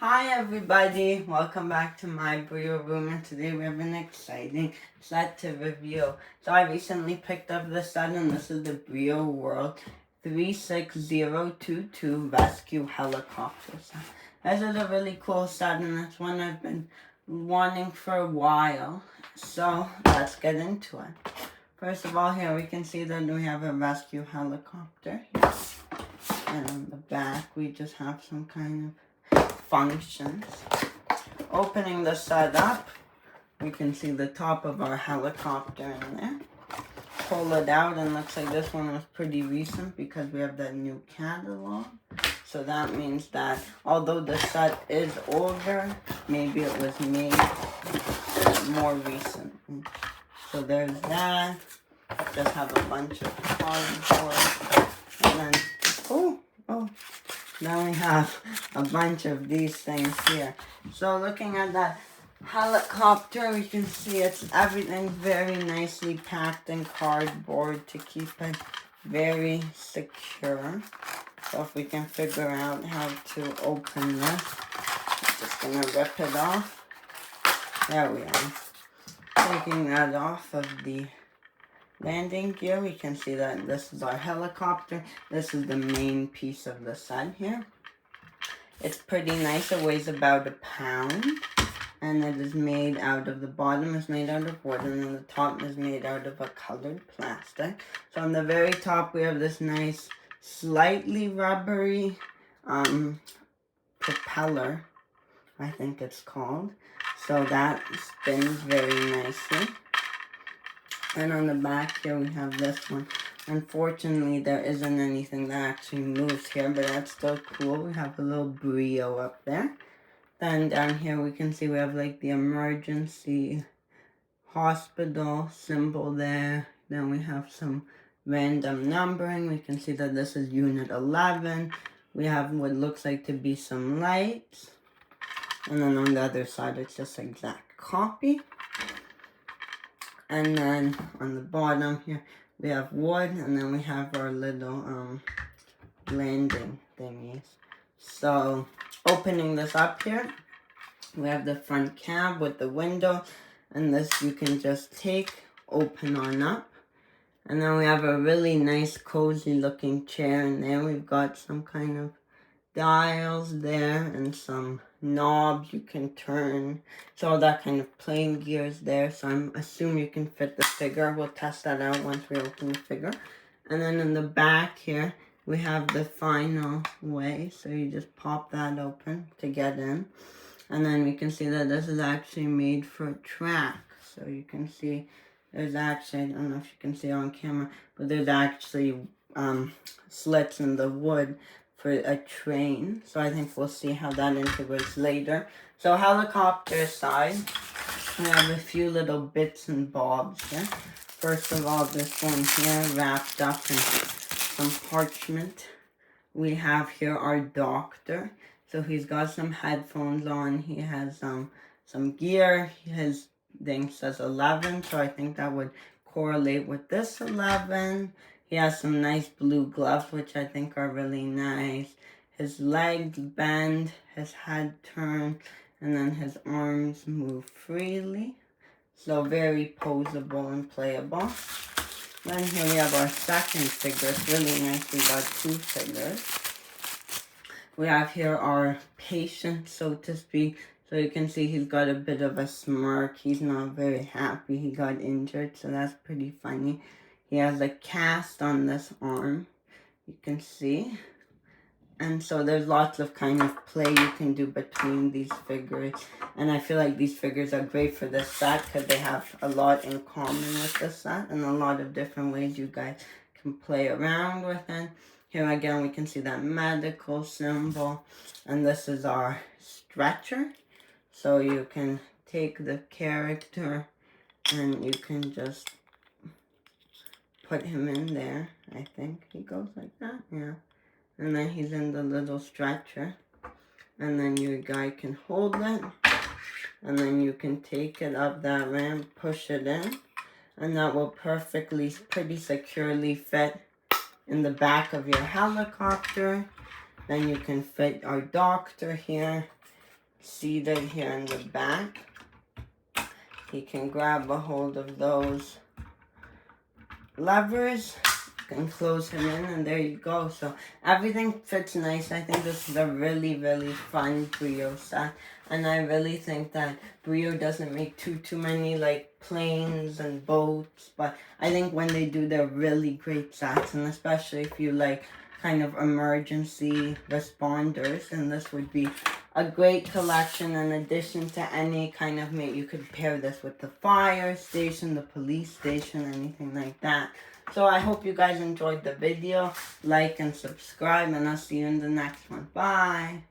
Hi everybody, welcome back to my BRIO room, and today we have an exciting set to review. So I recently picked up this set, and this is the BRIO World 36022 Rescue Helicopter set. This is a really cool set, and it's one I've been wanting for a while. So let's get into it. First of all, here we can see that we have a rescue helicopter here. And on the back we just have some kind of functions. Opening the set up, we can see the top of our helicopter in there. Pull it out, and looks like this one was pretty recent because we have that new catalog. So that means that although the set is older, maybe it was made more recently. So there's that. Just have a bunch of cardboard. And then, then we have a bunch of these things here. So looking at that helicopter, we can see it's everything very nicely packed in cardboard to keep it very secure. So if we can figure out how to open this, I'm just gonna rip it off. There we are. Taking that off of the landing gear, we can see that this is our helicopter. This is the main piece of the set here. It's pretty nice. It weighs about a pound, and it is made out of, the bottom is made out of wood, and then the top is made out of a colored plastic. So on the very top we have this nice slightly rubbery propeller, I think it's called. So that spins very nicely. And on the back here we have this one. Unfortunately, there isn't anything that actually moves here, but that's still cool. We have a little BRIO up there. Then down here we can see we have like the emergency hospital symbol there. Then we have some random numbering. We can see that this is unit 11. We have what looks like to be some lights. And then on the other side it's just exact copy. And then on the bottom here we have wood, and then we have our little landing thingies. So opening this up here, we have the front cab with the window, and this you can just take, open on up. And then we have a really nice cozy looking chair in there. We've got some kind of dials there and some knobs you can turn. So all that kind of playing gears there. So I'm assuming you can fit the figure. We'll test that out once we open the figure. And then in the back here, we have the final way. So you just pop that open to get in. And then we can see that this is actually made for a track. So you can see there's actually, I don't know if you can see it on camera, but there's actually slits in the wood for a train. So I think we'll see how that integrates later. So helicopter side, we have a few little bits and bobs here. First of all, this one here wrapped up in some parchment. We have here our doctor. So he's got some headphones on. He has some gear. His thing says 11, so I think that would correlate with this 11. He has some nice blue gloves, which I think are really nice. His legs bend, his head turns, and then his arms move freely. So very posable and playable. Then here we have our second figure. It's really nice. We got two figures. We have here our patient, so to speak. So you can see he's got a bit of a smirk. He's not very happy. He got injured, so that's pretty funny. He has a cast on this arm, you can see. And so there's lots of kind of play you can do between these figures. And I feel like these figures are great for this set because they have a lot in common with the set and a lot of different ways you guys can play around with it. Here again we can see that medical symbol. And this is our stretcher. So you can take the character and you can just put him in there. I think he goes like that, yeah. And then he's in the little stretcher. And then your guy can hold it. And then you can take it up that ramp, push it in. And that will pretty securely fit in the back of your helicopter. Then you can fit our doctor here. seated here in the back. He can grab a hold of those levers and close him in, and there you go. So everything fits nice. I think this is a really, really fun BRIO set, and I really think that BRIO doesn't make too many like planes and boats, but I think when they do, they're really great sets, and especially if you like kind of emergency responders, and this would be a great collection in addition to any kind of mate. You could pair this with the fire station, the police station, anything like that. So I hope you guys enjoyed the video. Like and subscribe, and I'll see you in the next one. Bye!